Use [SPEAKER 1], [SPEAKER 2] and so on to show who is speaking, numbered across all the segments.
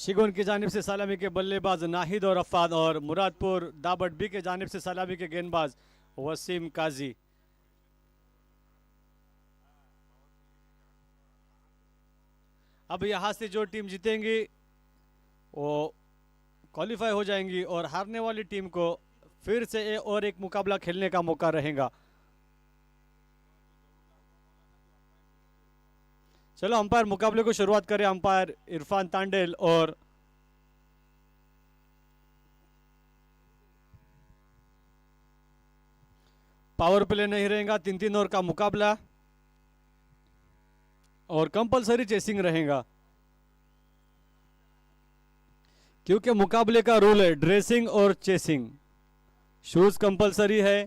[SPEAKER 1] शिगुन की जानिब से सलामी के बल्लेबाज नाहिद और अफान, और मुरादपुर दाबट बी के जानिब से सलामी के गेंदबाज वसीम काजी। अब यहाँ से जो टीम जीतेंगी वो क्वालिफाई हो जाएंगी और हारने वाली टीम को फिर से और एक मुकाबला खेलने का मौका रहेगा। चलो अंपायर मुकाबले को शुरुआत करें। अंपायर इरफान तांडेल और पावर प्ले नहीं रहेगा। 3-3 ओवर का मुकाबला और कंपलसरी चेसिंग रहेगा, क्योंकि मुकाबले का रूल है ड्रेसिंग और चेसिंग। शूज कंपलसरी है।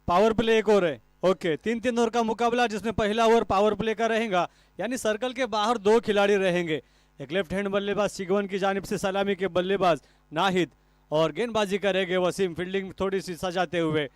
[SPEAKER 1] पावर प्ले एक और है। ओके, 3-3 ओवर का मुकाबला जिसमें पहला ओवर पावर प्ले का रहेगा, यानी सर्कल के बाहर 2 खिलाड़ी रहेंगे। एक लेफ्ट हैंड बल्लेबाज शिगवन की जानिब से सलामी के बल्लेबाज नाहिद, और गेंदबाजी करेंगे वसीम, फील्डिंग थोड़ी सी सजाते हुए।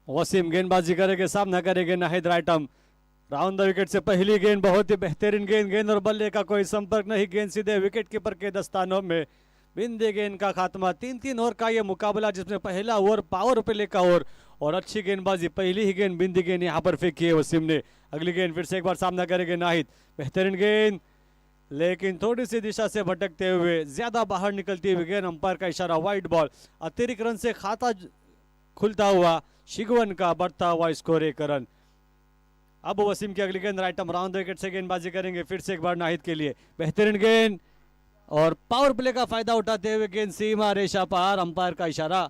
[SPEAKER 1] वसीम गेंदबाजी करेंगे, सामना करेंगे Nahid right arm. Round the wicket से पहली गेंद बहुत ही बेहतरीन गेंद, गेंद और बल्ले का कोई संपर्क नहीं, गेंद सीधे विकेट कीपर के दस्तानों में। बिंदी गेंद का खात्मा। 3-3 ओवर का यह मुकाबला जिसमें पहला ओवर पावर प्ले का ओवर और अच्छी गेंदबाजी। पहली ही गेंद बिंदी गेंद यहाँ पर फेंकी है वसीम ने। अगली गेंद फिर से एक बार सामना करेंगे नाहिद। बेहतरीन गेंद, लेकिन थोड़ी सी दिशा से भटकते हुए ज्यादा बाहर निकलती हुई गेंद। अंपायर का इशारा वाइड बॉल। अतिरिक्त रन से खाता खुलता हुआ शिगवन का बढ़ता हुआ स्कोर 1 रन। अब वसीम की अगली गेंद राइट आर्म राउंड विकेट से गेंदबाजी करेंगे फिर से एक बार नाहिद के लिए। बेहतरीन गेंद और पावर प्ले का फायदा उठाते हुए गेंद सीमा रेशा पार। अंपायर का इशारा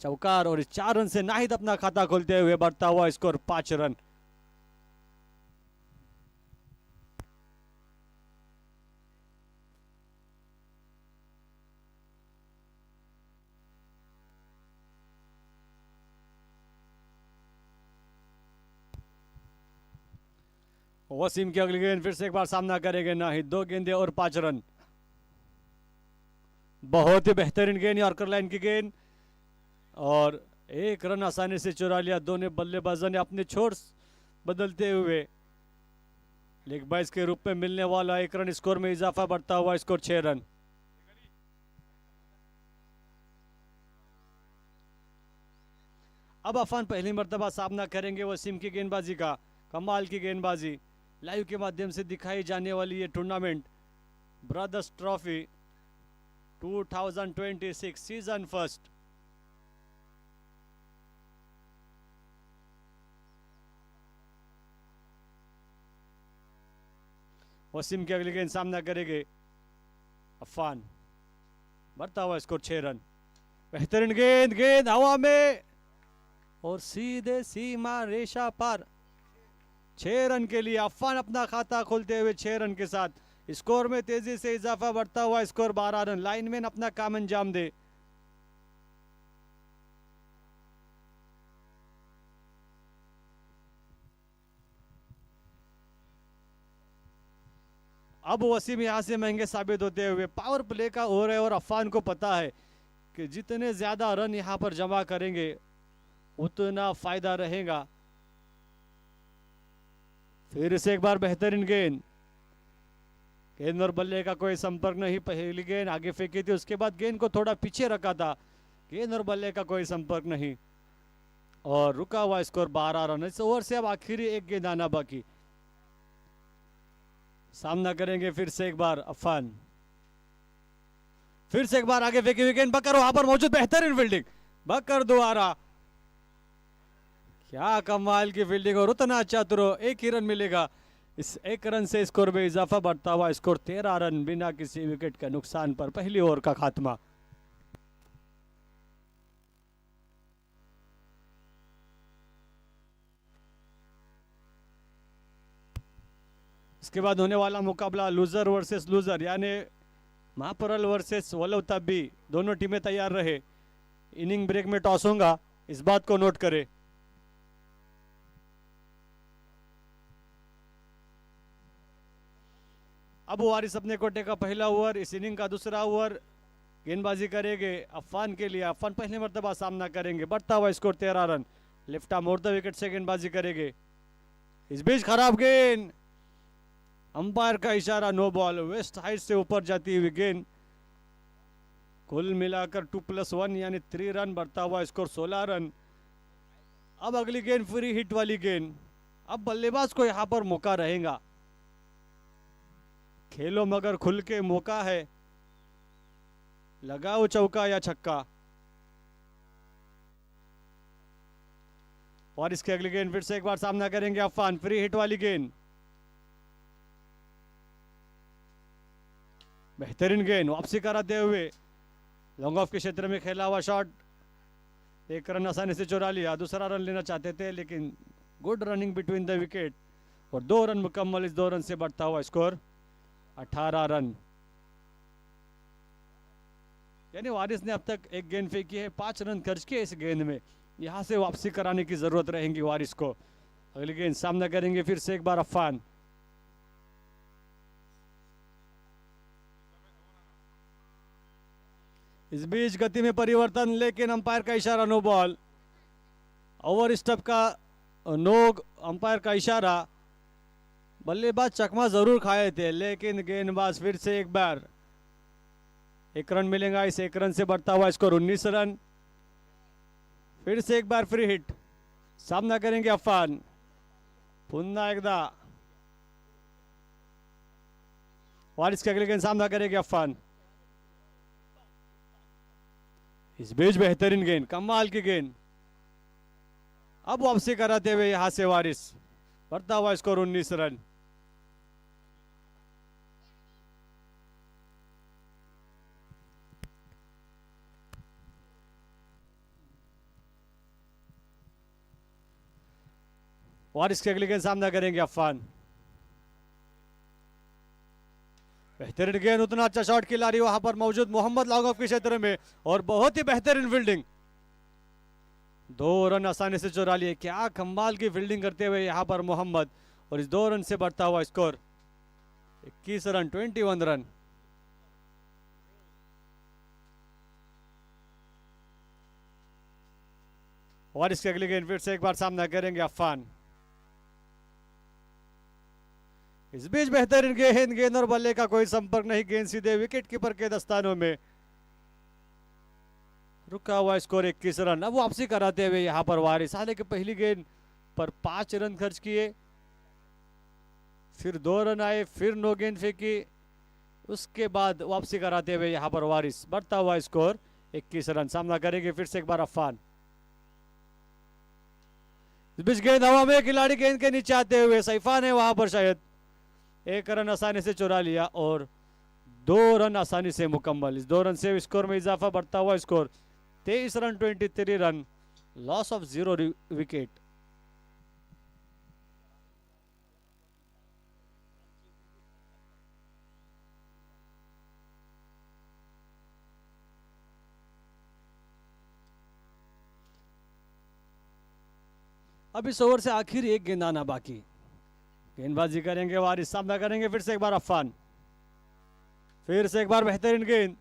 [SPEAKER 1] चौकार, और 4 रन से नाहिद अपना खाता खोलते हुए बढ़ता हुआ स्कोर 5 रन। वसीम की अगली गेंद फिर से एक बार सामना करेंगे नाहिद। 2 गेंदे और 5 रन। बहुत ही बेहतरीन गेंद, यॉर्कर लाइन की गेंद, और 1 रन आसानी से चुरा लिया दोनों बल्लेबाजों ने अपने छोर बदलते हुए। लेग बाइस के रूप में मिलने वाला 1 रन, स्कोर में इजाफा, बढ़ता हुआ स्कोर 6 रन। अब अफान पहली मर्तबा सामना करेंगे वसीम की गेंदबाजी का। कमाल की गेंदबाजी। लाइव के माध्यम से दिखाई जाने वाली ये tournament brothers trophy 2026 season first. Wasim की अगली गेंद सामना करेंगे अफान, बढ़ता हुआ स्कोर 6 रन। बेहतरीन गेंद, गेंद हवा में और सीधे सीमा रेशा पार। 6 रन के लिए अफान अपना खाता खोलते हुए 6 रन के साथ स्कोर में तेजी से इजाफा, बढ़ता हुआ स्कोर 12 रन। लाइनमैन अपना काम अंजाम दे। अब वसीम यहां से महंगे साबित होते हुए। पावर प्ले का ओवर है और अफान को पता है कि जितने ज्यादा रन यहां पर जमा करेंगे उतना फायदा रहेगा। फिर से एक बार बेहतरीन गेंद, गेंद और बल्ले का कोई संपर्क नहीं। पहली गेंद आगे फेंकी थी, उसके बाद गेंद को थोड़ा पीछे रखा था, गेंद और बल्ले का कोई संपर्क नहीं, और रुका हुआ स्कोर 12 रन। इस ओवर से अब आखिरी 1 गेंद आना बाकी। सामना करेंगे फिर से एक बार अफान। फिर से एक बार आगे फेंकी हुई गेंद, बकर वहां पर मौजूद, बेहतरीन फील्डिंग, बकर दोबारा। क्या कमाल की फील्डिंग, और उतना अच्छा थ्रो। 1 ही रन मिलेगा। इस 1 रन से स्कोर में इजाफा, बढ़ता हुआ स्कोर 13 रन बिना किसी विकेट के नुकसान पर। पहली ओवर का खात्मा। इसके बाद होने वाला मुकाबला लूजर वर्सेस लूजर, यानी महापरल वर्सेस वल्लभ ताब्बी, दोनों टीमें तैयार रहे। इनिंग ब्रेक में टॉस होगा, इस बात को नोट करें। अब वारिस अपने कोटे का पहला ओवर, इस इनिंग का दूसरा ओवर गेंदबाजी करेंगे अफान के लिए। अफान पहली मर्तबा सामना करेंगे, बढ़ता हुआ score 13 run. Left arm over the wicket से गेंदबाजी करेंगे। इस बीच खराब गेंद, अंपायर का इशारा नो बॉल। वेस्ट हाइट से ऊपर जाती हुई गेंद, कुल मिलाकर 2+1 यानी 3 रन, बढ़ता हुआ स्कोर 16 रन। अब अगली गेंद फ्री हिट वाली गेंद। अब बल्लेबाज को यहां पर मौका रहेगा, खेलो मगर खुल के मौका है, लगाओ चौका या छक्का। और इसके अगली गेंद फिर से एक बार सामना करेंगे अफान, फ्री हिट वाली गेंद। बेहतरीन गेंद, वापसी कराते हुए लॉन्ग ऑफ के क्षेत्र में खेला हुआ शॉट। 1 रन आसानी से चुरा लिया। दूसरा रन लेना चाहते थे लेकिन good running between the wicket, और 2 रन मुकम्मल। इस 2 रन से बढ़ता हुआ स्कोर 18 रन। यानी वारिस ने अब तक 1 गेंद फेंकी है, 5 रन खर्च किए इस गेंद में। यहां से वापसी कराने की जरूरत रहेगी वारिस को। अगली गेंद सामना करेंगे फिर से एक बार अफान। इस बीच गति में परिवर्तन, लेकिन अंपायर का इशारा नो बॉल। ओवर स्टंप का नोक, अंपायर का इशारा। बल्लेबाज चकमा जरूर खाए थे लेकिन गेंदबाज फिर से एक बार 1 रन मिलेगा। इस 1 रन से बढ़ता हुआ स्कोर 19 रन। फिर से एक बार फ्री हिट, सामना करेंगे अफान। पुन्हा एकदा वारिस के अगले गेंद सामना करेंगे अफान। इस बीच बेहतरीन गेंद, कमाल की गेंद। अब वापसी कराते हुए यहां से वारिस, बढ़ता हुआ स्कोर 19 रन। वारिस के अगली गेंद सामना करेंगे अफान। बेहतरीन गेंद, उतना अच्छा शॉट खिलाड़ी वहां पर मौजूद मोहम्मद लॉन्ग ऑफ के क्षेत्र में, और बहुत ही बेहतरीन फील्डिंग। 2 रन आसानी से चुरा लिए। क्या कमाल की फील्डिंग करते हुए यहां पर मोहम्मद, और इस 2 रन से बढ़ता हुआ स्कोर 21 रन, 21 रन। और इसके अगली गेंद फिर से एक बार सामना करेंगे अफान। इस बीच बेहतरीन गेंद, गेंद और बल्ले का कोई संपर्क नहीं, गेंद सीधे विकेट कीपर के दस्तानों में। रुका हुआ स्कोर 21 रन। अब वापसी कराते हुए यहां पर वारिस, हालांकि पहली गेंद पर 5 रन खर्च किए, फिर 2 रन आए, फिर 9 गेंद फेंकी, उसके बाद वापसी कराते हुए यहां पर वारिस, बढ़ता हुआ स्कोर 21 रन। सामना करेंगे फिर से एक बार अफान। इस बीच गेंद हवा में, खिलाड़ी गेंद के नीचे आते हुए, सैफान है वहां पर, शायद 1 रन आसानी से चुरा लिया, और 2 रन आसानी से मुकम्मल। इस 2 रन से स्कोर में इजाफा, बढ़ता हुआ score 23 run, 23 run. Loss of 0 wicket. अब इस ओवर से आखिर 1 गेंद आना बाकी। गेंदबाजी करेंगे वारिस, सामना करेंगे फिर से एक बार अफान। फिर से एक बार बेहतरीन गेंद,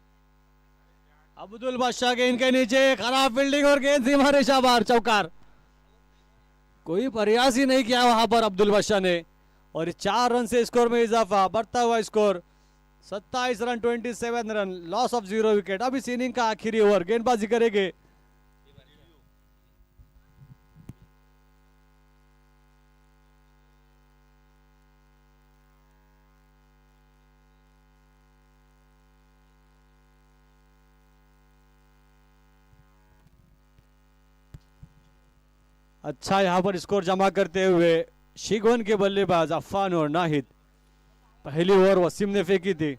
[SPEAKER 1] अब्दुल बादशाह गेंद के नीचे, खराब फील्डिंग, और गेंद सीमा रेखा बाहर, चौकार। कोई प्रयास ही नहीं किया वहां पर अब्दुल बादशाह ने, और 4 रन से स्कोर में इजाफा, बढ़ता हुआ score 27 run, 27 run. Loss of 0 wicket. अब इस इनिंग का आखिरी ओवर, गेंदबाजी करेंगे अच्छा यहां पर स्कोर जमा करते हुए शिगवन के बल्लेबाज अफान और नाहिद। पहली ओवर वसीम ने फेंकी थी।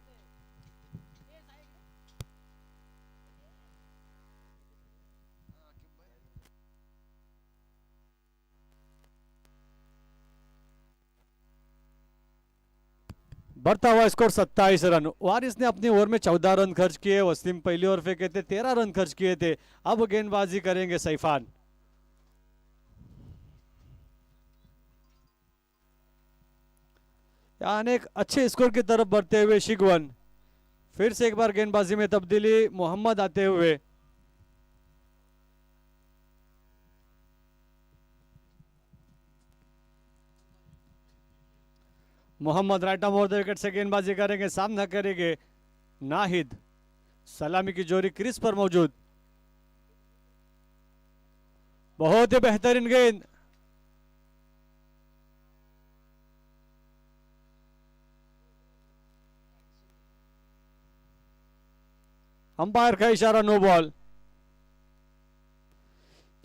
[SPEAKER 1] बढ़ता हुआ स्कोर 27 रन। वारिस ने अपनी ओवर में 14 रन खर्च किए, वसीम पहली ओवर फेंके थे 13 रन खर्च किए थे। अब गेंदबाजी करेंगे सैफान। यानी एक अच्छे स्कोर की तरफ बढ़ते हुए शिगवन। फिर से एक बार गेंदबाजी में तब्दीली, मोहम्मद आते हुए। Mohammad right arm over the wicket से गेंदबाजी करेंगे, सामना करेंगे नाहिद। सलामी की जोड़ी क्रीज पर मौजूद। बहुत ही बेहतरीन गेंद। अंपायर का इशारा नो बॉल।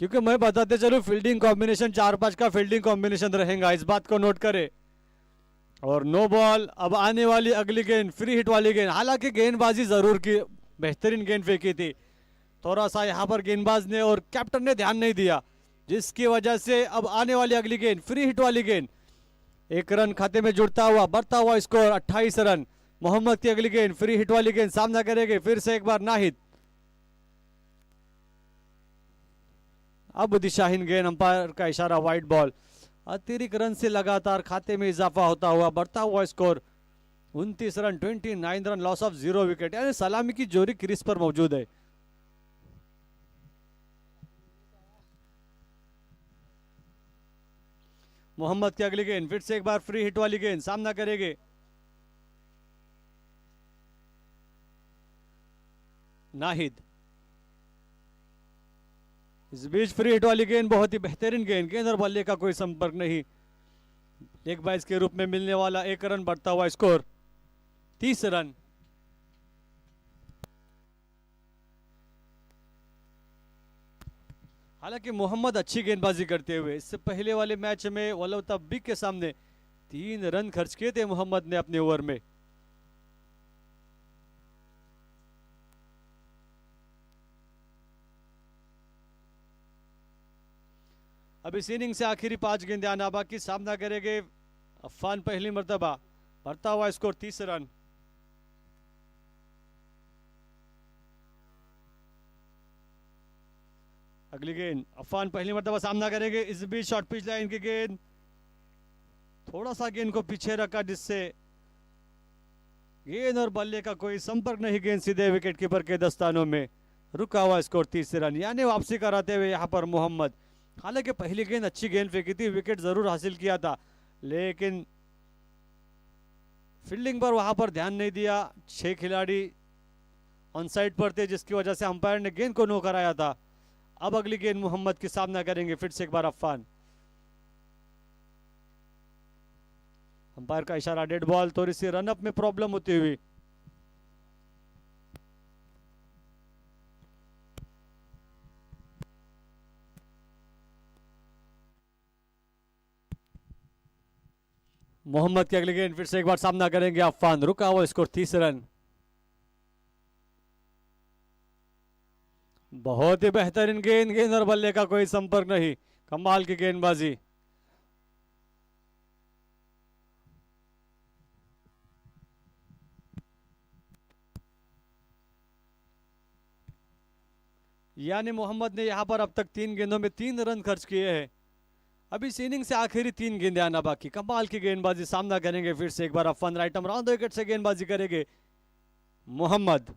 [SPEAKER 1] क्योंकि मैं बताते चलूं फील्डिंग कॉम्बिनेशन 4-5 का फील्डिंग कॉम्बिनेशन रहेगा, इस बात को नोट करें। और नो बॉल। अब आने वाली अगली गेंद फ्री हिट वाली गेंद। हालांकि गेंदबाजी जरूर की, बेहतरीन गेंद फेंकी थी, थोड़ा सा यहां पर गेंदबाज ने और कैप्टन ने ध्यान नहीं दिया, जिसकी वजह से अब आने वाली अगली गेंद फ्री हिट वाली गेंद। 1 रन खाते में जुड़ता हुआ, बढ़ता हुआ स्कोर 28 रन। मोहम्मद की अगली गेंद फ्री हिट वाली गेंद, सामना करेंगे फिर से एक बार नाहिद। अब दिशाहीन गेंद, अंपायर का इशारा वाइड बॉल। अतिरिक्त रन से लगातार खाते में इजाफा होता हुआ, बढ़ता हुआ score 29 run, 29 run, loss of 0 wicket. यानी सलामी की जोड़ी क्रीज पर मौजूद है। मोहम्मद की अगली गेंद, फिर से एक बार फ्री हिट वाली गेंद, सामना करेंगे नाहिद। इस बीच फ्री हिट वाली गेंद, बहुत ही बेहतरीन गेंद, गेंद और बल्ले का कोई संपर्क नहीं। लेग बाइज के रूप में मिलने वाला 1 रन, बढ़ता हुआ स्कोर 30 रन। हालांकि मोहम्मद अच्छी गेंदबाजी करते हुए, इससे पहले वाले मैच में वल्लभ तब्बीक के सामने 3 रन खर्च किए थे मोहम्मद ने अपने ओवर में। अब इस इनिंग से आखिरी 5 गेंदें आना बाकी, सामना करेंगे अफान पहली मर्तबा। बढ़ता हुआ स्कोर 30 रन। अगली गेंद, अफान पहली मर्तबा सामना करेंगे। इस बीच शॉर्ट पिच लाइन की गेंद, थोड़ा सा गेंद को पीछे रखा, जिससे गेंद और बल्ले का कोई संपर्क नहीं। गेंद सीधे विकेट कीपर के दस्तानों में। रुका हुआ स्कोर 30 रन। यानी वापसी कराते हुए यहां पर मोहम्मद। हालांकि पहली गेंद अच्छी गेंद फेंकी थी, विकेट जरूर हासिल किया था, लेकिन फील्डिंग पर वहां पर ध्यान नहीं दिया। 6 खिलाड़ी ऑन साइड पर थे, जिसकी वजह से अंपायर ने गेंद को नो कराया था। अब अगली गेंद मोहम्मद की, सामना करेंगे फिर से एक बार अफान। अंपायर का इशारा डेड बॉल। थोड़ी सी रनअप में प्रॉब्लम होती हुई। मोहम्मद की अगली गेंद, फिर से एक बार सामना करेंगे अफान। रुका हुआ स्कोर 30 रन। बहुत ही बेहतरीन गेंद, गेंद और बल्ले का कोई संपर्क नहीं। कमाल की गेंदबाजी। यानी मोहम्मद ने यहां पर अब तक 3 गेंदों में 3 रन खर्च किए हैं। अभी इस इनिंग से आखिरी 3 गेंदें आना बाकी। कमाल की गेंदबाजी, सामना करेंगे फिर से एक बार Afan. Right arm round the wicket से गेंदबाजी करेंगे मोहम्मद।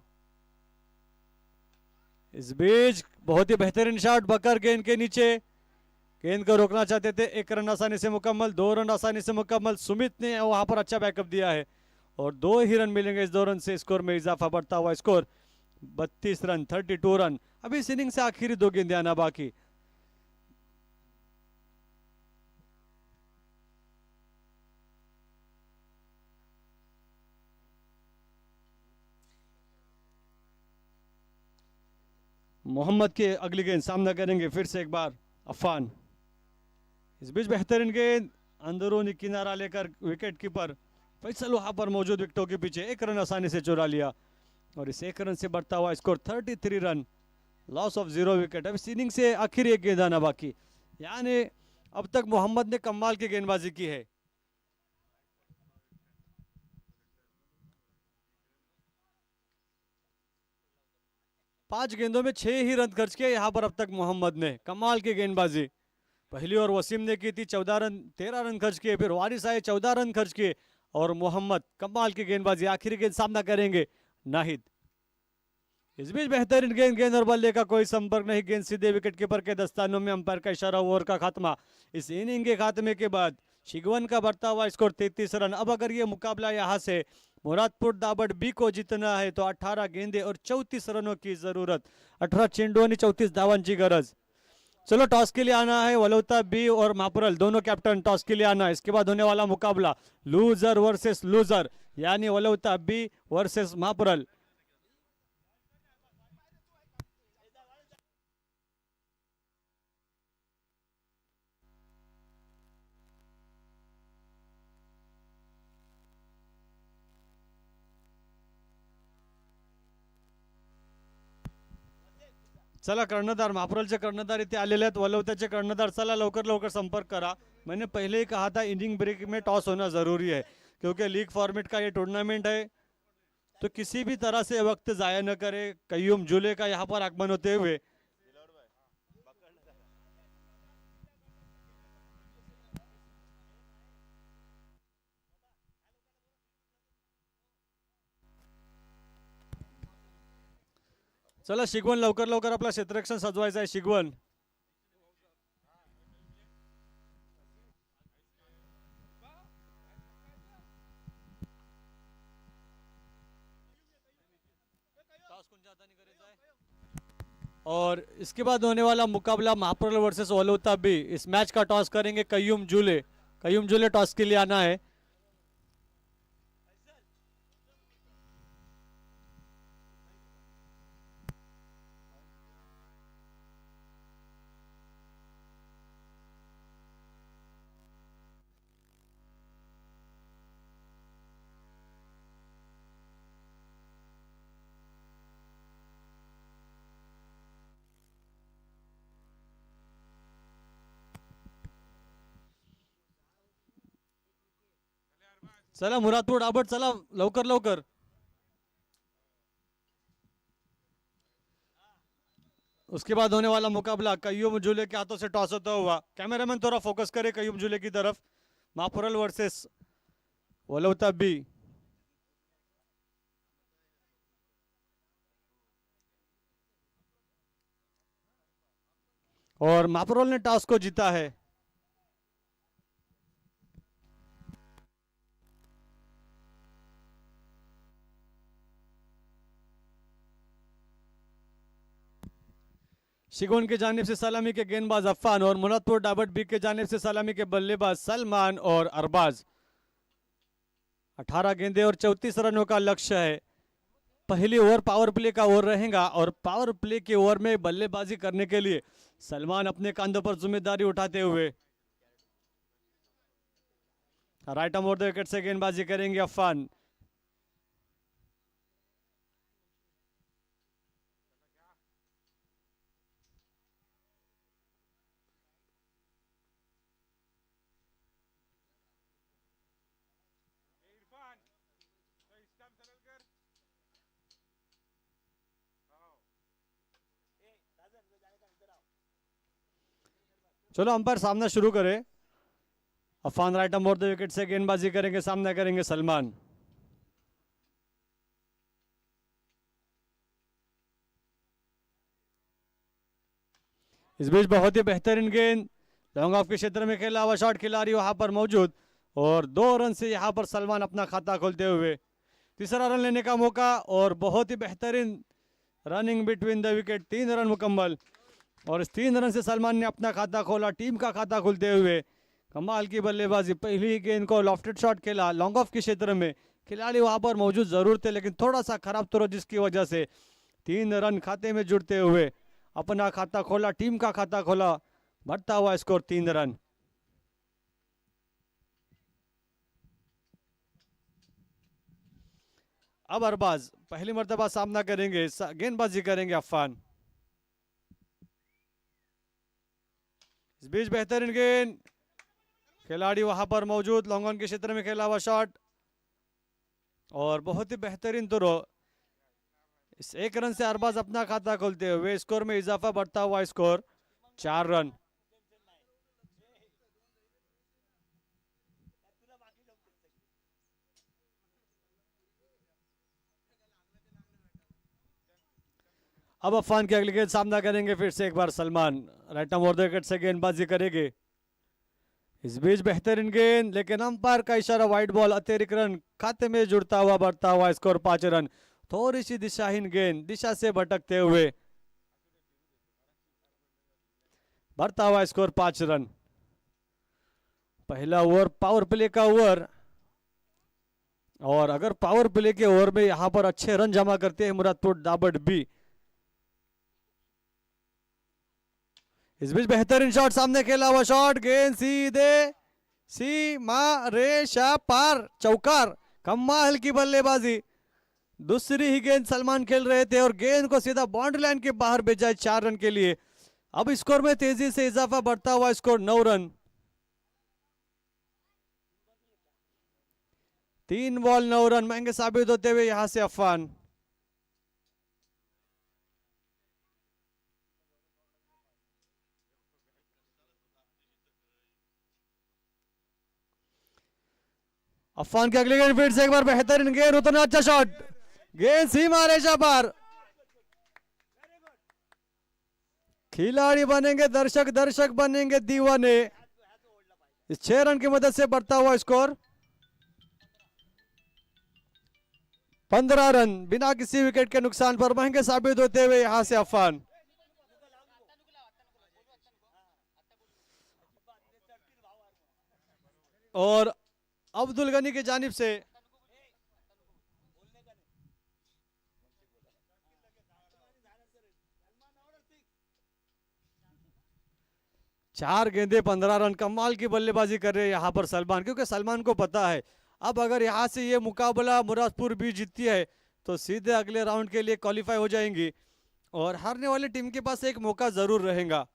[SPEAKER 1] इस बीच बहुत ही बेहतरीन शॉट, बकर गेंद के नीचे, गेंद को रोकना चाहते थे। 1 रन आसानी से मुकम्मल, 2 रन आसानी से मुकम्मल। सुमित ने वहां पर अच्छा बैकअप दिया है और 2 ही रन मिलेंगे। इस 2 रन से स्कोर में इजाफा, बढ़ता हुआ स्कोर 32 रन, 32 रन। अभी इस इनिंग से आखिरी 2 गेंदें आना बाकी। मोहम्मद के अगली गेंद, सामना करेंगे फिर से एक बार अफान। इस बीच बेहतरीन गेंद, अंदरूनी किनारा लेकर विकेट कीपर फैसल वहां पर मौजूद विकेटों के पीछे 1 रन आसानी से चुरा लिया और इस 1 रन से बढ़ता हुआ score 33 run, loss of 0 wicket. अब इस इनिंग से आखिर 1 गेंद आना बाकी। यानी अब तक मोहम्मद ने कमाल की गेंदबाजी की है। 5 गेंदों में 6 ही रन खर्च किए यहाँ पर अब तक मोहम्मद ने। कमाल की गेंदबाजी। पहली ओवर वसीम ने की थी, 14 रन 13 रन खर्च किए। फिर वारिस आए, 14 रन खर्च किए। और मोहम्मद, कमाल की गेंदबाजी। आखिरी गेंद सामना करेंगे नाहिद। इस बीच बेहतरीन गेंद और बल्ले का कोई संपर्क नहीं। गेंद सीधे विकेट कीपर के दस्तानों में। अंपायर का इशारा, ओवर का खात्मा। इस इनिंग के खात्मे के बाद शिगवन का बढ़ता हुआ स्कोर 33 रन। अब अगर ये मुकाबला यहाँ से मुरादपुर दाबड़ बी को जीतना है तो 18 गेंदे और 34 रनों की जरूरत। 18 चेंडू आणि 34 धावांची गरज। चलो टॉस के लिए आना है वलोता बी और महापुरल, दोनों कैप्टन टॉस के लिए आना है। इसके बाद होने वाला मुकाबला लूजर वर्सेस लूजर, यानी वलोता बी वर्सेस महापुरल। चला कर्णधार, महापुरलचे कर्णधार इथे आलेले आहेत। वलवत्याचे कर्णधार, चला लवकर लवकर संपर्क करा। मैंने पहले ही कहा था इनिंग ब्रेक में टॉस होना जरूरी है, क्योंकि लीग फॉर्मेट का ये टूर्नामेंट है, तो किसी भी तरह से वक्त जाया न करे। कयूम जुले का यहाँ पर आगमन होते हुए चला शिगवन, लवकर लवकर आपला क्षेत्ररक्षण सजवायचं आहे। शिगवन और इसके बाद होने वाला मुकाबला महापुरल वर्सेस वलोता बी। इस मैच का टॉस करेंगे कयूम जुले। कयूम जुले टॉस के लिए आना है। चला मुरादपुर दाबड़, चला लवकर लवकर। उसके बाद होने वाला मुकाबला कयूम जुले के हाथों से टॉस होता हुआ। कैमरामैन थोड़ा फोकस करे कयूम जुले की तरफ। महापुरल वर्सेस वलोता बी। और महापुरल ने टॉस को जीता है। शिगोन की जानिब से सलामी के गेंदबाज अफान और मुरादपुर दाबड़ बी के जानिब से सलामी के बल्लेबाज सलमान और अरबाज। 18 गेंदे और 34 रनों का लक्ष्य है। पहली ओवर पावर प्ले का ओवर रहेगा और पावर प्ले के ओवर में बल्लेबाजी करने के लिए सलमान अपने कंधों पर जिम्मेदारी उठाते हुए right arm over the wicket से गेंदबाजी करेंगे अफान। चलो अंपायर सामना शुरू करे। Afan right arm over the wicket से गेंदबाजी करेंगे, सामना करेंगे सलमान। इस बीच बहुत ही बेहतरीन गेंद लॉन्ग ऑफ के क्षेत्र में खेला हुआ शॉट, खिलाड़ी वहां पर मौजूद और 2 रन से यहां पर सलमान अपना खाता खोलते हुए तीसरा रन लेने का मौका और बहुत ही बेहतरीन running between the wicket. 3 run मुकम्मल और इस 3 रन से सलमान ने अपना खाता खोला, टीम का खाता खोलते हुए। कमाल की बल्लेबाजी। पहली ही गेंद को लॉफ्टेड शॉट खेला लॉन्ग ऑफ के क्षेत्र में। खिलाड़ी वहां पर मौजूद जरूर थे, लेकिन थोड़ा सा खराब थ्रो जिसकी वजह से 3 रन खाते में जुड़ते हुए अपना खाता खोला, टीम का खाता खोला। बढ़ता हुआ स्कोर 3 रन। अब अरबाज पहली मर्तबा सामना करेंगे, गेंदबाजी करेंगे अफान। इस बीच बेहतरीन गेंद, खिलाड़ी वहां पर मौजूद, लॉन्ग ऑन के क्षेत्र में खेला हुआ शॉट और बहुत ही बेहतरीन थ्रो। इस एक रन से अरबाज अपना खाता खोलते हुए स्कोर में इजाफा, बढ़ता हुआ स्कोर 4 रन। अब अफान के अगले गेंद सामना करेंगे फिर से एक बार Salman. Right arm over the wicket से गेंदबाजी करेंगे। इस बीच बेहतरीन गेंद, लेकिन अंपायर का इशारा वाइड बॉल, अतिरिक्त रन खाते में जुड़ता हुआ, बढ़ता हुआ स्कोर 5 रन। थोड़ी सी दिशाहीन गेंद, दिशा से भटकते हुए, बढ़ता हुआ स्कोर 5 रन। पहला ओवर पावर प्ले का ओवर, और अगर पावर प्ले के ओवर में यहां पर अच्छे रन जमा करते हैं मुरादपुर दाबड़ बी। इस बीच बेहतरीन शॉट, सामने खेला हुआ शॉट, गेंद सीधे सीमा रेशा पार, चौकार। कमाल की बल्लेबाजी, दूसरी ही गेंद सलमान खेल रहे थे और गेंद को सीधा बाउंड्री लाइन के बाहर भेजा 4 रन के लिए। अब स्कोर में तेजी से इजाफा, बढ़ता हुआ स्कोर 9 रन। 3 बॉल 9 रन महंगे साबित होते हुए यहां से अफान। अफान के अगले गेंद फिर से एक बार बेहतरीन गेंद, उतना अच्छा शॉट, गेंद सीमा रेखा पार। खिलाड़ी बनेंगे दर्शक, दर्शक बनेंगे दीवाने। इस 6 रन की मदद से बढ़ता हुआ स्कोर 15 रन, बिना किसी विकेट के नुकसान पर महंगे साबित होते हुए यहां से अफान। और अब्दुल गनी की जानिब से चार गेंदे 15 रन, कमाल की बल्लेबाजी कर रहे हैं यहां पर सलमान, क्योंकि सलमान को पता है अब अगर यहां से ये मुकाबला मुरादपुर भी जीतती है तो सीधे अगले राउंड के लिए क्वालिफाई हो जाएंगी और हारने वाली टीम के पास एक मौका जरूर रहेगा।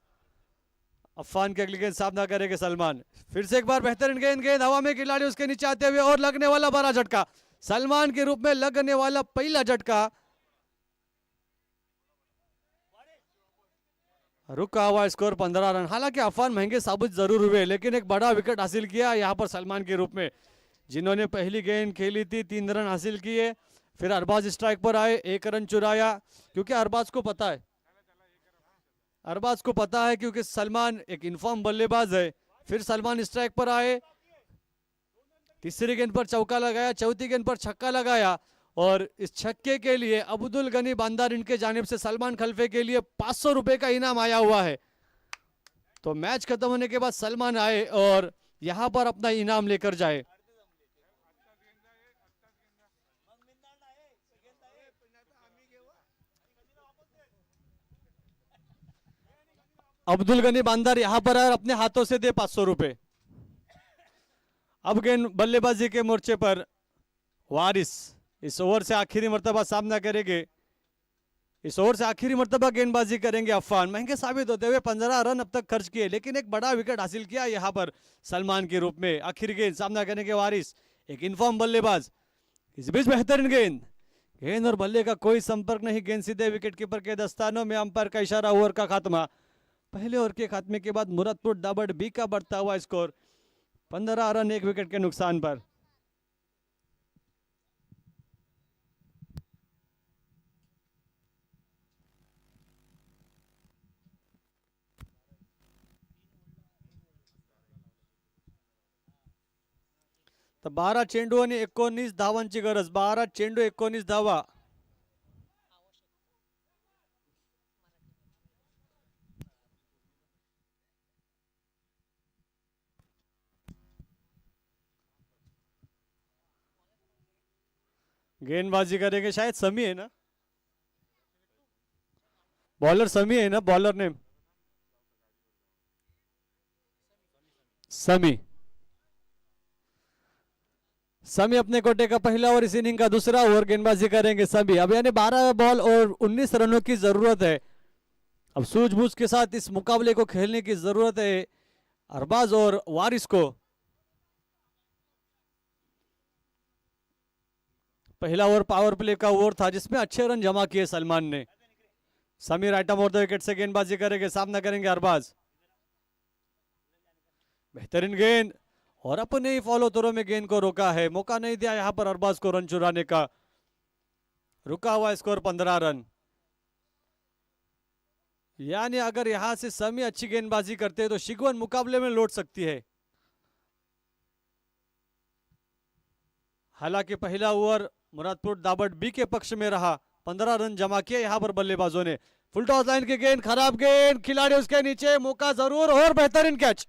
[SPEAKER 1] अफान के अगली गेंद सामना करेंगे सलमान। फिर से एक बार बेहतरीन गेंद, गेंद हवा में, खिलाड़ी उसके नीचे आते हुए और लगने वाला बड़ा झटका, सलमान के रूप में लगने वाला पहला झटका। रुका हुआ स्कोर 15 रन। हालांकि अफान महंगे साबित जरूर हुए, लेकिन एक बड़ा विकेट हासिल किया यहां पर सलमान के रूप में, जिन्होंने पहली गेंद खेली थी 3 रन हासिल किए। फिर अरबाज स्ट्राइक पर आए, 1 रन चुराया, क्योंकि अरबाज को पता है, अरबाज को पता है क्योंकि सलमान एक इनफॉर्म बल्लेबाज है। फिर सलमान स्ट्राइक पर आए, तीसरी गेंद पर चौका लगाया, चौथी गेंद पर छक्का लगाया और इस छक्के के लिए अब्दुल गनी बांदार इनके जानिब से सलमान खलीफे के लिए 500 रुपए का इनाम आया हुआ है। तो मैच खत्म होने के बाद सलमान आए और यहां पर अपना इनाम लेकर जाए। अब्दुल गनी बांदार यहां पर आए, अपने हाथों से दे 500 रुपए। अब गेंद बल्लेबाजी के मोर्चे पर वारिस इस ओवर से आखिरी मर्तबा सामना करेंगे। इस ओवर से आखिरी मर्तबा गेंदबाजी करेंगे अफान। महंगे साबित होते हुए 15 रन अब तक खर्च किए, लेकिन एक बड़ा विकेट हासिल किया यहां पर सलमान के रूप में। आखिरी गेंद सामना करेंगे वारिस, एक इनफॉर्म बल्लेबाज। इस बीच बेहतरीन गेंद, गेंद और बल्ले का कोई संपर्क नहीं, गेंद सीधे विकेट कीपर के दस्तानों में। अंपायर का इशारा, ओवर का खात्मा। पहले ओवर के खात्मे के बाद मुरादपुर दाबड़ बी का बढ़ता हुआ स्कोर 15 रन 1 विकेट के नुकसान पर। तर 12 चेंडू आणि 19 धावांची गरज, 12 चेंडू 19 धावा। गेंदबाजी करेंगे, शायद समी है ना, बॉलर समी है ना, बॉलर नेम समी। समी अपने कोटे का पहला ओवर, इस इनिंग का दूसरा ओवर गेंदबाजी करेंगे समी। अब यानी 12 बॉल और 19 रनों की जरूरत है। अब सूझबूझ के साथ इस मुकाबले को खेलने की जरूरत है अरबाज और वारिस को। पहला ओवर पावर प्ले का ओवर था जिसमें अच्छे रन जमा किए सलमान ने। समीर आइटम और द विकेट से गेंदबाजी करेंगे, सामना करेंगे अरबाज। बेहतरीन गेंद और अपने ही फॉलो थ्रो में गेंद को रोका है, मौका नहीं दिया यहां पर अरबाज को रन चुराने का। रुका हुआ स्कोर 15 रन। यानी अगर यहां से समी अच्छी गेंदबाजी करते हैं तो शिगवन मुकाबले में लौट सकती है। हालांकि पहला ओवर मुरादपुर दाबट बी के पक्ष में रहा, 15 रन जमा किए यहां पर बल्लेबाजों ने। फुल टॉस लाइन की गेंद, खराब गेंद, खिलाड़ी उसके नीचे, मौका जरूर और बेहतरीन कैच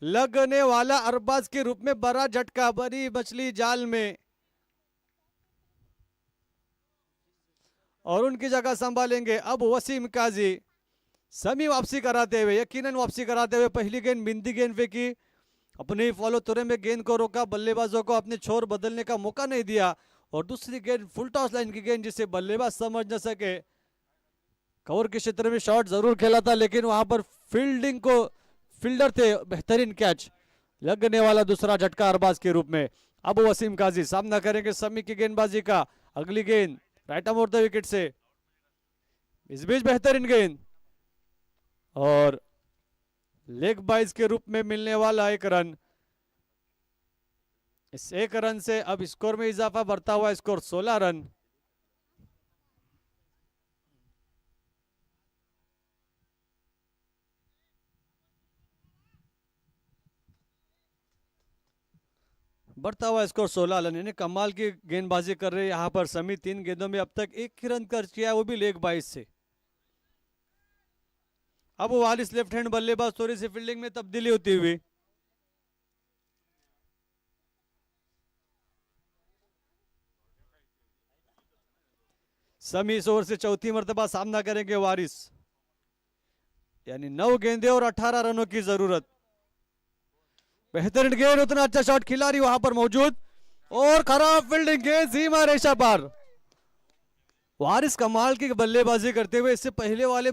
[SPEAKER 1] लगने वाला अरबाज के रूप में। बड़ा झटका, बड़ी मछली जाल में, और उनकी जगह संभालेंगे अब वसीम काजी। समी वापसी कराते हुए, यकीनन वापसी कराते हुए, पहली गेंद बिंदी गेंद फेंकी, अपने फॉलो थ्रो में गेंद को रोका, बल्लेबाजों को अपने छोर बदलने का मौका नहीं दिया। और दूसरी गेंद फुल टॉस लाइन की गेंद जिसे बल्लेबाज समझ न सके। कवर के क्षेत्र में शॉट जरूर खेला था लेकिन वहां पर फील्डिंग को फील्डर थे। बेहतरीन कैच लगने वाला दूसरा झटका अरबाज के रूप में। अब वसीम काजी सामना करेंगे समी की गेंदबाजी का। अगली गेंद right arm over the wicket से, इस बीच बेहतरीन गेंद और लेग बाइज के रूप में मिलने वाला एक रन। इस एक रन से अब स्कोर में इजाफा, बढ़ता हुआ स्कोर 16 रन। बढ़ता हुआ स्कोर 16 रन। यानी कमाल की गेंदबाजी कर रहे हैं यहां पर समी। 3 गेंदों में अब तक 1 ही रन खर्च किया, वो भी लेग बाइज से। अब वारिस लेफ्ट हैंड बल्लेबाज, थोड़ी सी फील्डिंग में तब्दीली होती हुई। समी इस ओवर से चौथी मर्तबा सामना करेंगे वारिस। यानी 9 गेंदे और 18 रनों की जरूरत। बेहतरीन गेंद, उतना अच्छा शॉट, खिलाड़ी वहां पर मौजूद और खराब फील्डिंग, गेंद सीमा रेशा पार। वारिस कमाल की बल्लेबाजी करते हुए, इससे पहले वाले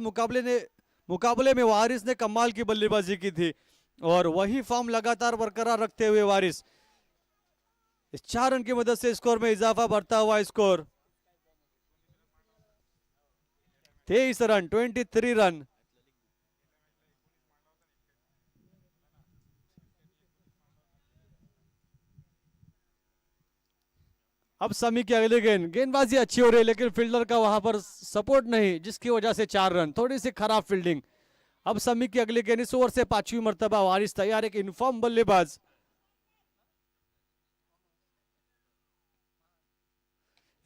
[SPEAKER 1] मुकाबले में वारिस ने कमाल की बल्लेबाजी की थी और वही फॉर्म लगातार बरकरार रखते हुए वारिस इस 4 रन की मदद से स्कोर में इजाफा, बढ़ता हुआ स्कोर 23 रन, 23 रन। अब समी की अगली गेंदबाजी अच्छी हो रही है लेकिन फील्डर का वहां पर सपोर्ट नहीं, जिसकी वजह से 4 रन, थोड़ी सी खराब फील्डिंग। अब समी की अगली गेंद, इस ओवर से 5वीं मर्तबा वारिस तैयार, एक इनफॉर्म बल्लेबाज।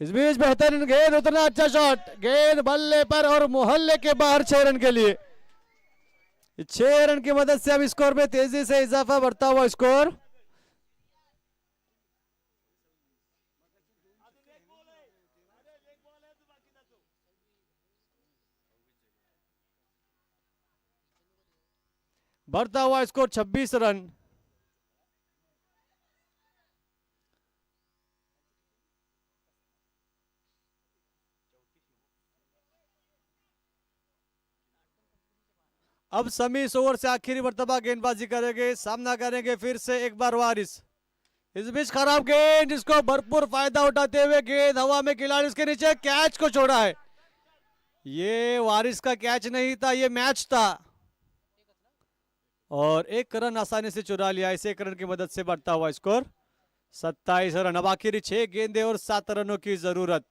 [SPEAKER 1] इस बीच बेहतरीन गेंद, उतना अच्छा शॉट, गेंद बल्ले पर और मोहल्ले के बाहर 6 रन के लिए। 6 रन की मदद से अब स्कोर में तेजी से इजाफा, बढ़ता हुआ स्कोर 26 रन। अब समी इस ओवर से आखिरी मर्तबा गेंदबाजी करेंगे, सामना करेंगे फिर से एक बार वारिस। इस बीच खराब गेंद, जिसको भरपूर फायदा उठाते हुए गेंद हवा में, खिलाड़ी उसके नीचे, कैच को छोड़ा है। ये वारिस का कैच नहीं था, ये मैच था और 1 रन आसानी से चुरा लिया। इस 1 रन की मदद से बढ़ता हुआ स्कोर 27 रन। अब आखिरी 6 गेंदे और 7 रनों की जरूरत।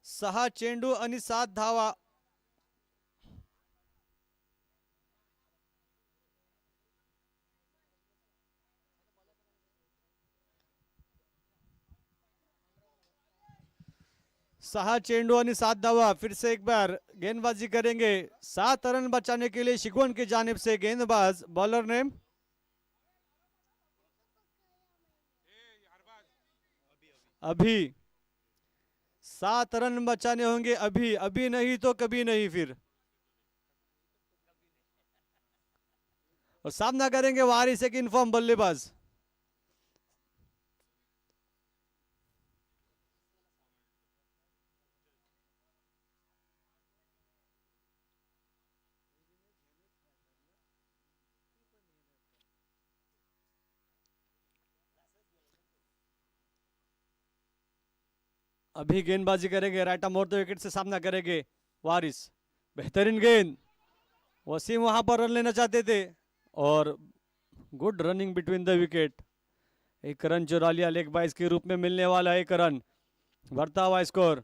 [SPEAKER 1] सहा चेंडू आणि 7 धावा। सहा चेंडू आणि 7 धावा। फिर से एक बार गेंदबाजी करेंगे। 7 रन बचाने के लिए शिगवन की जानिब से गेंदबाज, बॉलर नेम अभी। 7 रन बचाने होंगे अभी, अभी नहीं तो कभी नहीं फिर। और सामना करेंगे वारिस, एक इनफॉर्म बल्लेबाज। अभी गेंदबाजी करेंगे, right arm over the wicket से सामना करेंगे वारिस। बेहतरीन गेंद, वसीम वहां पर रन लेना चाहते थे और good running between the wicket. एक रन चुरा लिया, लेग बाइस के रूप में मिलने वाला एक रन। बढ़ता हुआ स्कोर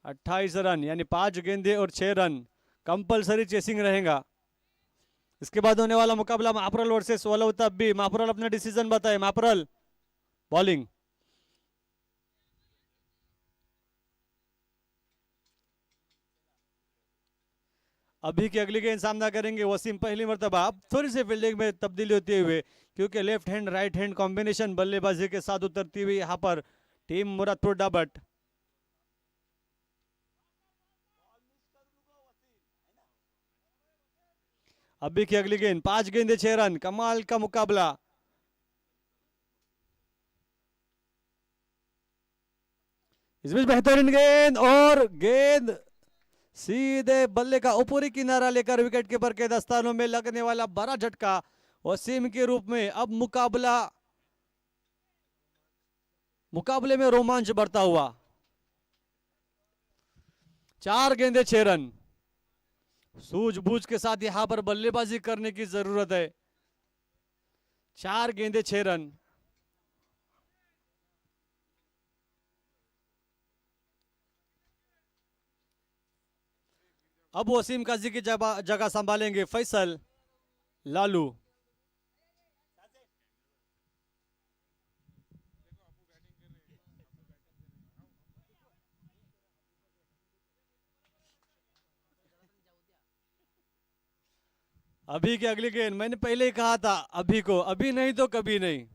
[SPEAKER 1] 28 रन, यानी 5 गेंदे और 6 रन। कंपलसरी चेसिंग रहेगा। इसके बाद होने वाला मुकाबला मापरल वर्सेस वलव तब्बी। मापरल अपना डिसीजन बताए। मापरल बॉलिंग। अभी की अगली गेंद सामना करेंगे वसीम पहली मर्तबा। अब थोड़ी सी फील्डिंग में तब्दीली होते हुए, क्योंकि left hand right hand combination बल्लेबाजी के साथ उतरती हुई यहाँ पर टीम मुरादपुर डाबट। अभी की अगली गेंद, 5 गेंदे 6 रन। कमाल का मुकाबला। इस बीच बेहतरीन गेंद, और गेंद सीधे बल्ले का ऊपरी किनारा लेकर विकेट कीपर के दस्तानों में लगने वाला बड़ा झटका वसीम के रूप में। अब मुकाबले में रोमांच बढ़ता हुआ। 4 गेंदे 6 रन। सूझबूझ के साथ यहां पर बल्लेबाजी करने की जरूरत है। 4 गेंदे 6 रन। अब वसीम काजी की जगह संभालेंगे फैसल लालू। अभी की अगली गेंद, मैंने पहले ही कहा था अभी को, अभी नहीं तो कभी नहीं,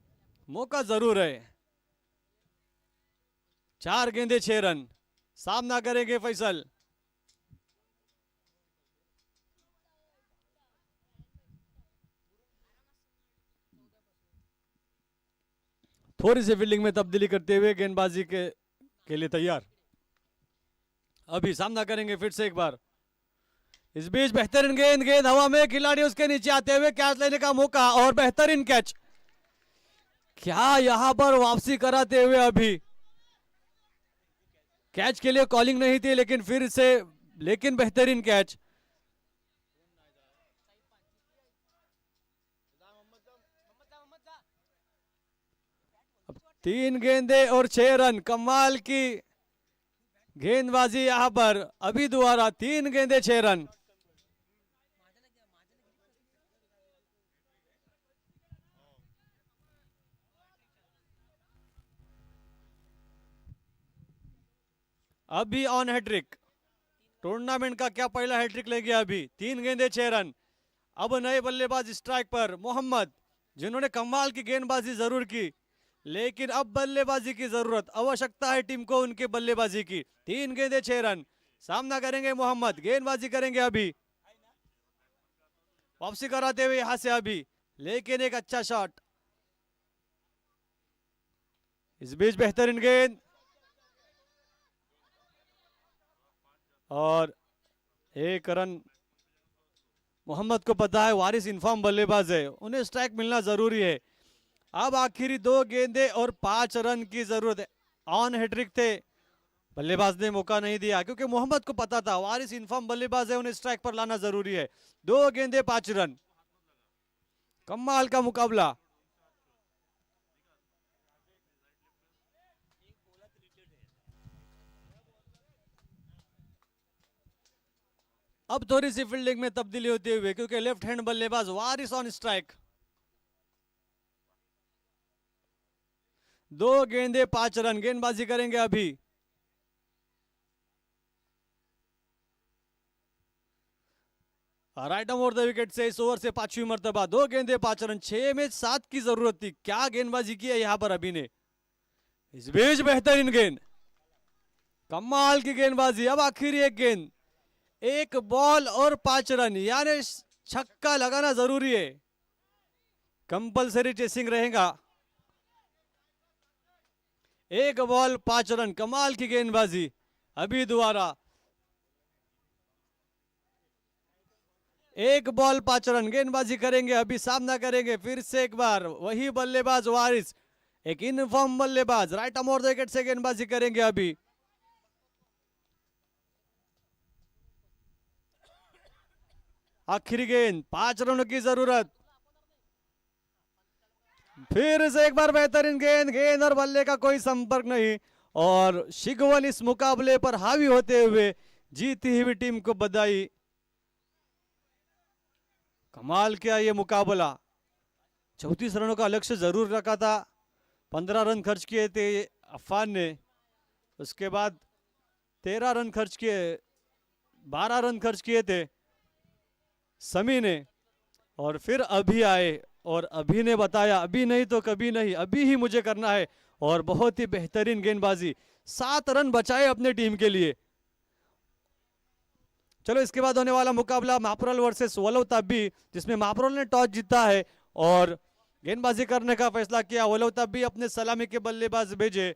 [SPEAKER 1] मौका जरूर है। 4 गेंदे 6 रन। सामना करेंगे फैसल। थोड़ी सी फील्डिंग में तब्दीली करते हुए गेंदबाजी के लिए तैयार। अभी सामना करेंगे फिर से एक बार। इस बीच बेहतरीन गेंद हवा में, खिलाड़ी उसके नीचे आते हुए कैच लेने का मौका, और बेहतरीन कैच। क्या यहां पर वापसी कराते हुए अभी कैच के लिए कॉलिंग नहीं थी, लेकिन फिर से बेहतरीन कैच। अब 3 गेंदे और 6 रन। कमाल की गेंदबाजी यहां पर। अभी दोबारा 3 गेंदे 6 रन। अभी ऑन हैट्रिक। टूर्नामेंट का क्या पहला हैट्रिक ले गया अभी। 3 गेंदे 6 रन। अब नए बल्लेबाज स्ट्राइक पर मोहम्मद, जिन्होंने कमाल की गेंदबाजी जरूर की, लेकिन अब बल्लेबाजी की जरूरत, आवश्यकता है टीम को उनके बल्लेबाजी की। 3 गेंदे 6 रन। सामना करेंगे मोहम्मद, गेंदबाजी करेंगे अभी। वापसी कराते हुए यहां से अभी, लेकिन एक अच्छा शॉट। इस बीच बेहतरीन गेंद, और 1 रन। मोहम्मद को पता है वारिस इनफॉर्म बल्लेबाज है, उन्हें स्ट्राइक मिलना जरूरी है। अब आखिरी 2 गेंदे और 5 रन की जरूरत है। ऑन हैट्रिक थे, बल्लेबाज ने मौका नहीं दिया, क्योंकि मोहम्मद को पता था वारिस इनफॉर्म बल्लेबाज है, उन्हें स्ट्राइक पर लाना जरूरी है। 2 गेंदे 5 रन। कमाल का मुकाबला। अब थोड़ी सी फील्डिंग में तब्दीली होती हुई, क्योंकि लेफ्ट हैंड बल्लेबाज वारिस ऑन स्ट्राइक। 2 गेंदे 5 रन। गेंदबाजी करेंगे अभी। राइट ओवर द विकेट से इस ओवर से 5वीं मर्तबा 2 गेंदे 5 रन। 6 में 7 की जरूरत थी। क्या गेंदबाजी की है यहां पर अभी ने। इस बीच बेहतरीन गेंद, कमाल की गेंदबाजी। अब आखिरी एक गेंद, 1 बॉल और 5 रन, यानी छक्का लगाना जरूरी है। कंपलसरी चेसिंग रहेगा। 1 बॉल 5 रन। कमाल की गेंदबाजी। अभी दोबारा 1 बॉल 5 रन। गेंदबाजी करेंगे अभी। सामना करेंगे फिर से एक बार वही बल्लेबाज वारिस, एक इनफॉर्म बल्लेबाज। Right arm over the wicket से गेंदबाजी करेंगे अभी। आखिरी गेंद, 5 रनों की जरूरत। फिर से एक बार बेहतरीन गेंद, गेंद और बल्ले का कोई संपर्क नहीं और शिगवन इस मुकाबले पर हावी होते हुए जीती हुई टीम को बधाई। कमाल किया ये मुकाबला। 34 रनों का लक्ष्य जरूर रखा था, 15 रन खर्च किए थे अफान ने, उसके बाद 13 रन खर्च किए, 12 रन खर्च किए थे समी ने, और फिर अभी आए और अभी ने बताया अभी नहीं तो कभी नहीं, अभी ही मुझे करना है और बहुत ही बेहतरीन गेंदबाजी, 7 रन बचाए अपने टीम के लिए। चलो इसके बाद होने वाला मुकाबला महाप्रल वर्सेस वलोताब्बी, जिसमें महाप्रल ने टॉस जीता है और गेंदबाजी करने का फैसला किया। वलोताब्बी अपने सलामी के बल्लेबाज भेजे।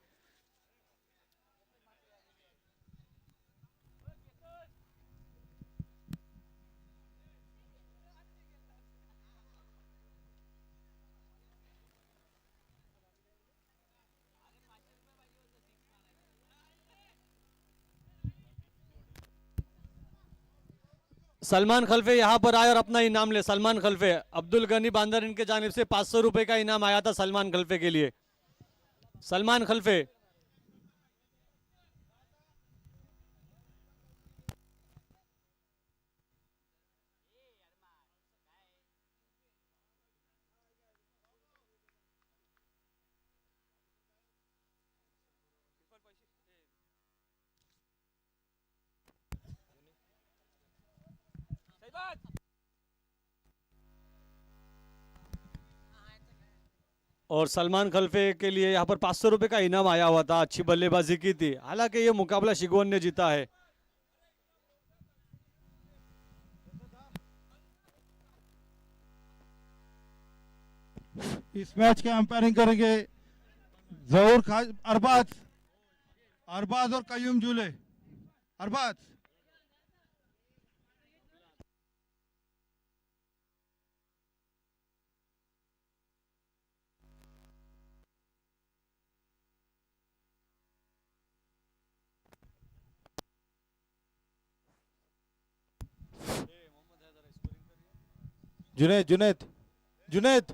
[SPEAKER 1] सलमान खलफे यहां पर आए और अपना इनाम ले। सलमान खलफे, अब्दुल गनी बांदर इनके जानिब से 500 रुपए का इनाम आया था सलमान खलफे के लिए। सलमान खलफे, और सलमान खलफे के लिए यहाँ पर 500 रुपए का इनाम आया हुआ था, अच्छी बल्लेबाजी की थी। हालांकि ये मुकाबला शिगवन ने जीता है।
[SPEAKER 2] इस मैच के अंपायरिंग करेंगे जहूर अरबाज, अरबाज और कयूम जूले। अरबाज, जुनैद जुनैद जुनैद,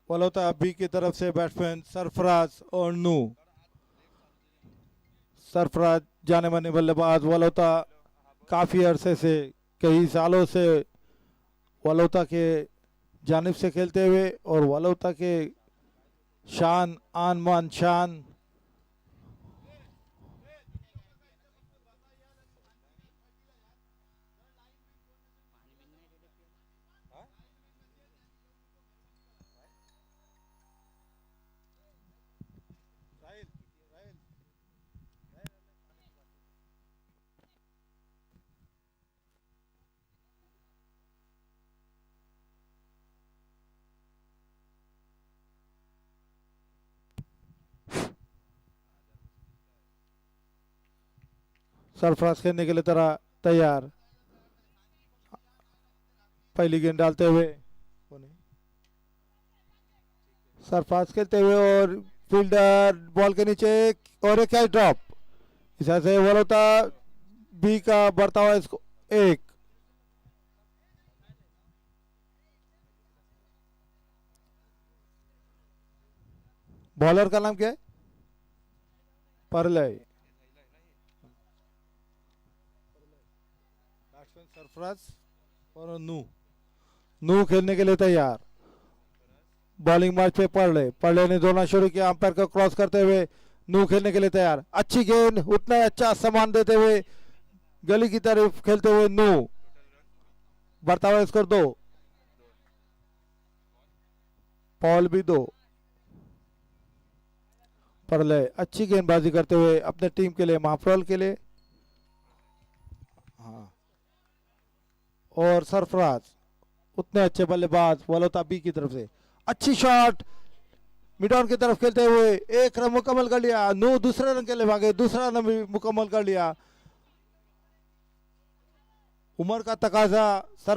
[SPEAKER 2] वलोताब्बी की तरफ से बैट्समैन सरफराज और नू। सरफराज जाने माने बल्लेबाज, वलोता काफी अरसे से, कई सालों से वलोता के जानिब से खेलते हुए और वलोता के शान आन मान शान सरफराज खेलने के लिए तैयार। पहली गेंद डालते हुए सरफराज खेलते हुए और फील्डर बॉल के नीचे और एक कैच ड्रॉप। इस तरह से वलोता बी का बढ़ता हुआ इसको एक। बॉलर का नाम क्या है? परलय। सरफराज और नू खेलने के लिए तैयार। बॉलिंग मार्च पे पड़ले ने दौड़ना शुरू किया, अंपायर को क्रॉस करते हुए नू खेलने के लिए तैयार। अच्छी गेंद, उतना अच्छा सम्मान देते हुए गली की तरफ खेलते हुए नू, बढ़ता हुआ स्कोर 2, पॉल भी 2। पड़ले अच्छी गेंदबाजी करते हुए अपने टीम के लिए, महाप्रल के लिए। हाँ, और सरफराज उतने अच्छे बल्लेबाज वलोता बी की तरफ से अच्छी शॉट मिड ऑन की तरफ खेलते हुए एक रन मुकम्मल कर लिया। नू दूसरे रन के लिए भागे, दूसरा रन भी मुकम्मल कर लिया। उमर का तकाजा सर